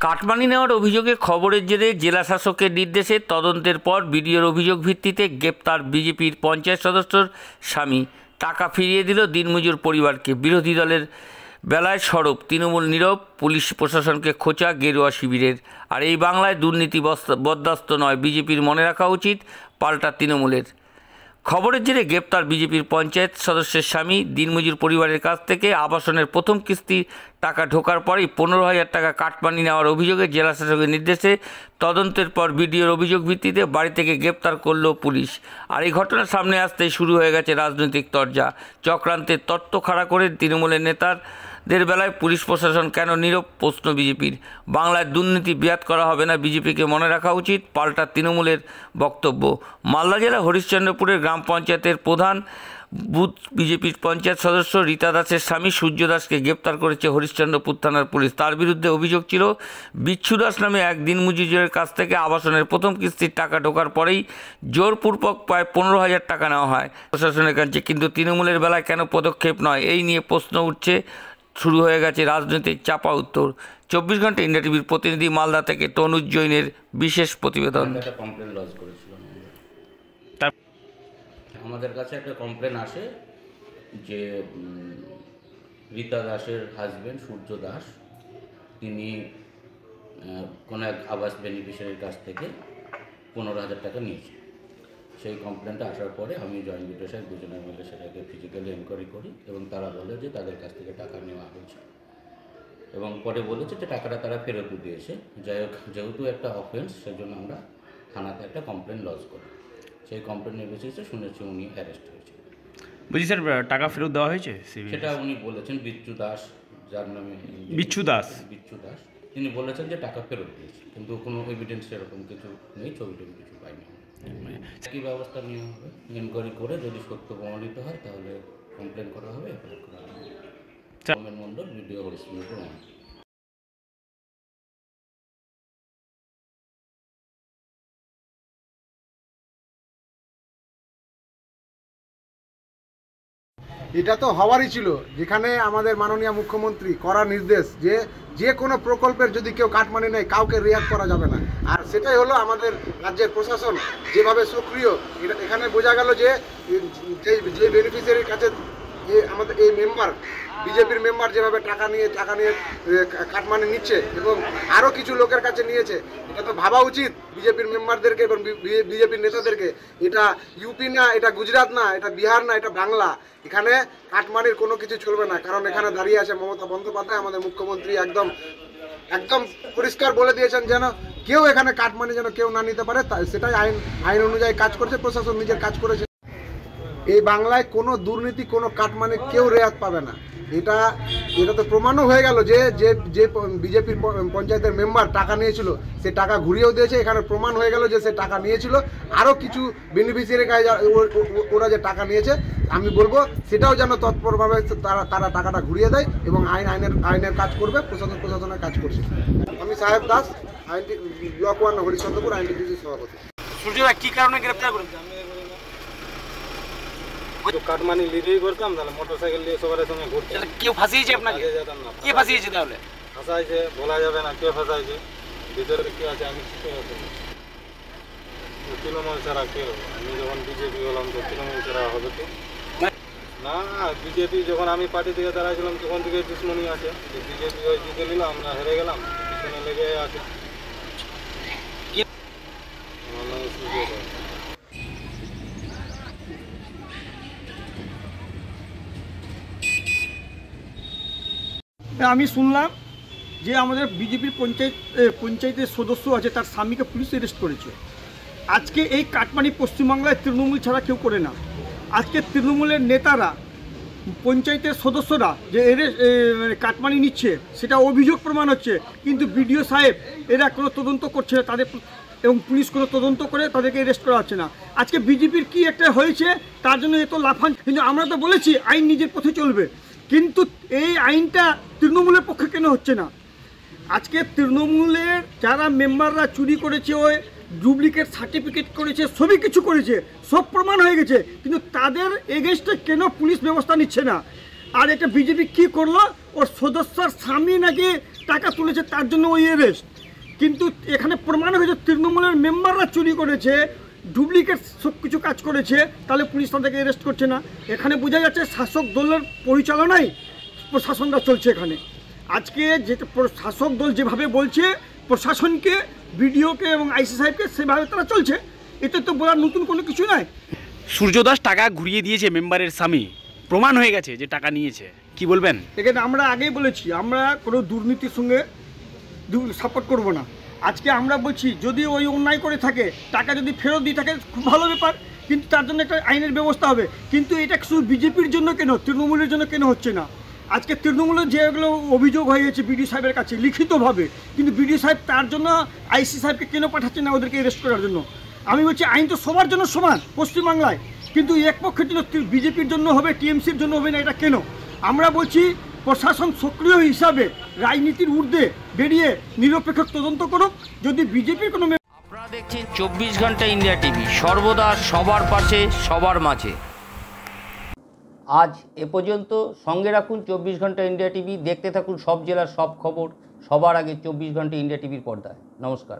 Cut money নেওয়ার অভিযোগে খবরের জেরে জেলা শাসকের নির্দেশে তদন্তের পর বিডিওর অভিযোগ ভিত্তিতে গ্রেপ্তার বিজেপির পঞ্চায়েত সদস্যর স্বামী। টাকা ফিরিয়ে দিল দিনমজুর পরিবারকে। বিরোধী দলের বেলায় সরব, তৃণমূল নীরব, পুলিশ প্রশাসনকে খোঁচা গেরুয়া শিবিরের। আর এই বাংলায় দুর্নীতি বরদাস্ত নয়, বিজেপির মনে রাখা উচিত, পাল্টা তৃণমূলের। খবরের জেরে গ্রেপ্তার বিজেপির পঞ্চায়েত সদস্যের স্বামী। দিনমজুর পরিবারের কাছ থেকে আবাসনের প্রথম কিস্তি টাকা ঢোকার পরেই 15,000 টাকা কাটমানি নেওয়ার অভিযোগে জেলা শাসকের নির্দেশে তদন্তের পর বিডিওর অভিযোগ ভিত্তিতে বাড়ি থেকে গ্রেপ্তার করল পুলিশ। আর এই ঘটনার সামনে আসতেই শুরু হয়ে গেছে রাজনৈতিক তরজা। চক্রান্তের তত্ত্ব খাড়া করে তৃণমূলের নেতাদের বেলায় পুলিশ প্রশাসন কেন নীরব, প্রশ্ন বিজেপির। বাংলায় দুর্নীতি বিয়াত করা হবে না, বিজেপিকে মনে রাখা উচিত, পাল্টা তৃণমূলের বক্তব্য। মালদা জেলা হরিশ্চন্দ্রপুরের গ্রাম পঞ্চায়েতের প্রধান বুথ বিজেপির পঞ্চায়েত সদস্য রীতা দাসের স্বামী সূর্য দাসকে গ্রেপ্তার করেছে হরিশ্চন্দ্রপুর থানার পুলিশ। তার বিরুদ্ধে অভিযোগ ছিল, বিচ্ছু দাস নামে এক দিনমজুরের কাছ থেকে আবাসনের প্রথম কিস্তির টাকা ঢোকার পরেই জোরপূর্বক প্রায় 15,000 টাকা নেওয়া হয় প্রশাসনের কাছে। কিন্তু তৃণমূলের বেলায় কেন পদক্ষেপ নয়, এই নিয়ে প্রশ্ন উঠছে। শুরু হয়ে গেছে রাজনৈতিক চাপা উত্তর। 24 ঘন্টা ইন্ডিয়া টিভির প্রতিনিধি মালদা থেকে তনুজ জৈনের বিশেষ প্রতিবেদন। কমপ্লেন লজ করেছিলাম। আমাদের কাছে একটা কমপ্লেন আসে যে রীতা দাসের হাজব্যান্ড সূর্য দাস তিনি কোনো এক আবাস বেনিফিশিয়ারির কাছ থেকে 15,000 টাকা নিয়েছেন। সেই কমপ্লেনটা আসার পরে আমি জয়েন্ট বিডিও সাহেব দুজনের মিলে সেটাকে ফিজিক্যালি এনকোয়ারি করি এবং তারা বলে যে তাদের কাছ থেকে টাকা নেওয়া হয়েছে এবং পরে বলেছে যে টাকাটা তারা ফেরত দিয়েছে। যাই হোক, যেহেতু একটা অফেন্স সেজন্য আমরা থানাতে একটা কমপ্লেন লজ করি। সেই কমপ্লেনের বেসিসে শুনেছি উনি অ্যারেস্ট হয়েছে। বুঝি স্যার, টাকা ফেরত দেওয়া হয়েছে? সেটা উনি বলেছেন বিচ্ছু দাস, যার নামে বিচ্ছু দাস তিনি বলেছেন যে টাকা ফেরত দিয়েছে, কিন্তু কোনো এভিডেন্স সেরকম কিছু নেই, ছবি টবি কিছু পাইনি। কী ব্যবস্থা নেওয়া হবে, এনকোয়ারি করে যদি সত্য প্রমাণিত হয় তাহলে কমপ্লেন করা হবে, এফআইআর করা হবে। মণ্ডল, ভিডিও হরিশ্চন্দ্রপুর। এটা তো হওয়ারই ছিল, যেখানে আমাদের মাননীয় মুখ্যমন্ত্রী করা নির্দেশ যে কোনো প্রকল্পের যদি কেউ কাটমানি নেয় কাউকে রিয়াক্ট করা যাবে না। আর সেটাই হলো আমাদের রাজ্যের প্রশাসন যেভাবে সক্রিয়। এখানে বোঝা গেল যে বেনিফিশিয়ারির কাছে আমাদের এই মেম্বার, বিজেপির মেম্বার যেভাবে টাকা নিয়ে কাটমানি নিচ্ছে এবং আরও কিছু লোকের কাছে নিয়েছে। এটা তো ভাবা উচিত বিজেপির মেম্বারদেরকে এবং বিজেপির নেতাদেরকে। এটা ইউপি না, এটা গুজরাট না, এটা বিহার না, এটা বাংলা। এখানে কাটমানির কোনো কিছু চলবে না, কারণ এখানে দাঁড়িয়ে আছে মমতা বন্দ্যোপাধ্যায়, আমাদের মুখ্যমন্ত্রী। একদম পরিষ্কার বলে দিয়েছেন যেন কেউ এখানে কাটমানি যেন কেউ না নিতে পারে, সেটাই আইন অনুযায়ী কাজ করছে, প্রশাসন নিজের কাজ করেছে। এই বাংলায় কোনো দুর্নীতি, কোনো কাটমানি কেউ রেয়াত পাবে না। এটা তো প্রমাণও হয়ে গেল যে বিজেপির পঞ্চায়েতের মেম্বার টাকা নিয়েছিল সে টাকা ঘুরিয়েও দিয়েছে। এখানে প্রমাণ হয়ে গেল যে সে টাকা নিয়েছিল। আরও কিছু বেনিফিশিয়ারি ওরা যে টাকা নিয়েছে, আমি বলবো সেটাও যেন তৎপরভাবে তারা টাকাটা ঘুরিয়ে দেয় এবং আইনের কাজ করবে, প্রশাসনের কাজ করছে। আমি সাহেব দাস, ব্লক 1 হরিশ্চন্দ্রপুর আইনটিভিসির সভাপতি। সূর্যদা কি কারণে গ্রেপ্তার করেছে? কাটমানি লিডেই করতাম, তাহলে মোটরসাইকেল নিয়ে সবার সঙ্গে ঘুরতে। কেউ ফাঁসিয়েছে আপনাকে? কে ফাঁসিয়েছে? তাহলে ফাঁসাইছে বলা যাবে না কে ফাঁসাইছে, ভিতরে কে আছে আমি ঠিক আছে। তৃণমূল ছাড়া কে হবে? আমি যখন বিজেপি হলাম তো তৃণমূল ছাড়া হবে কি না? বিজেপি যখন আমি পার্টি থেকে দাঁড়াইছিলাম তখন থেকে দুশ্মনী আছে। বিজেপি হয়ে জিতে নিল, আমরা হেরে গেলাম, পিছনে লেগে আছে। আমার নাম সূর্য দাস। আমি শুনলাম যে আমাদের বিজেপির পঞ্চায়েতের সদস্য আছে, তার স্বামীকে পুলিশ অ্যারেস্ট করেছে। আজকে এই কাটমানি পশ্চিমবাংলায় তৃণমূল ছাড়া কেউ করে না। আজকে তৃণমূলের নেতারা, পঞ্চায়েতের সদস্যরা যে কাটমানি নিচ্ছে সেটা অভিযোগ প্রমাণ হচ্ছে, কিন্তু বিডিও সাহেব এরা কোনো তদন্ত করছে না তাদের, এবং পুলিশ কোনো তদন্ত করে তাদেরকে অ্যারেস্ট করা হচ্ছে না। আজকে বিজেপির কি একটা হয়েছে তার জন্য এত লাফান। কিন্তু আমরা তো বলেছি আইন নিজের পথে চলবে, কিন্তু এই আইনটা তৃণমূলের পক্ষে কেন হচ্ছে না? আজকে তৃণমূলের যারা মেম্বাররা চুরি করেছে, ওই ডুপ্লিকেট সার্টিফিকেট করেছে, সবই কিছু করেছে, সব প্রমাণ হয়ে গেছে, কিন্তু তাদের এগেইনস্টে কেন পুলিশ ব্যবস্থা নিচ্ছে না? আর এটা বিজেপি কি করলো, ওর সদস্যর স্বামী নাকি টাকা তুলেছে তার জন্য ওই অ্যারেস্ট। কিন্তু এখানে প্রমাণ হয়েছে তৃণমূলের মেম্বাররা চুরি করেছে, ডুপ্লিকেট সব কিছু কাজ করেছে, তাহলে পুলিশ তাদেরকে অ্যারেস্ট করছে না। এখানে বোঝা যাচ্ছে শাসক দলের পরিচালনায় প্রশাসনটা চলছে এখানে। আজকে যে শাসক দল যেভাবে বলছে প্রশাসনকে, বিডিওকে এবং আইসি সাহেবকে, সেভাবে তারা চলছে। এতে তো বলার নতুন কোনো কিছু নাই। সূর্যদাস টাকা ঘুরিয়ে দিয়েছে মেম্বারের স্বামী, প্রমাণ হয়ে গেছে যে টাকা নিয়েছে, কি বলবেন? এখানে আমরা আগেই বলেছি আমরা কোনো দুর্নীতির সঙ্গে সাপোর্ট করব না। আজকে আমরা বলছি যদি ওই অন্যায় করে থাকে, টাকা যদি ফেরত দিয়ে থাকে খুব ভালো ব্যাপার, কিন্তু তার জন্য একটা আইনের ব্যবস্থা হবে। কিন্তু এটা শুধু বিজেপির জন্য কেন, তৃণমূলের জন্য কেন হচ্ছে না? আজকে তৃণমূলের যেগুলো অভিযোগ হয়ে গেছে বিডিও সাহেবের কাছে লিখিতভাবে, কিন্তু বিডিও সাহেব তার জন্য আইসি সাহেবকে কেন পাঠাচ্ছে না ওদেরকে অ্যারেস্ট করার জন্য? আমি বলছি আইন তো সবার জন্য সমান পশ্চিমবাংলায়, কিন্তু এক পক্ষের জন্য বিজেপির জন্য হবে, টিএমসির জন্য হবে না, এটা কেন? আমরা বলছি প্রশাসন সক্রিয় হিসাবে রাজনীতির ঊর্ধ্বে বেরিয়ে নিরপেক্ষ তদন্ত করুক। যদি বিজেপির কোনো আপনারা দেখছেন 24 ঘন্টা ইন্ডিয়া টিভি, সর্বদা সবার পাশে সবার মাঝে। আজ এ পর্যন্ত। সঙ্গে রাখুন 24 ঘন্টা ইন্ডিয়া টিভি, দেখতে থাকুন সব জেলার সব খবর সবার আগে 24 ঘন্টা ইন্ডিয়া টিভির পর্দায়। নমস্কার।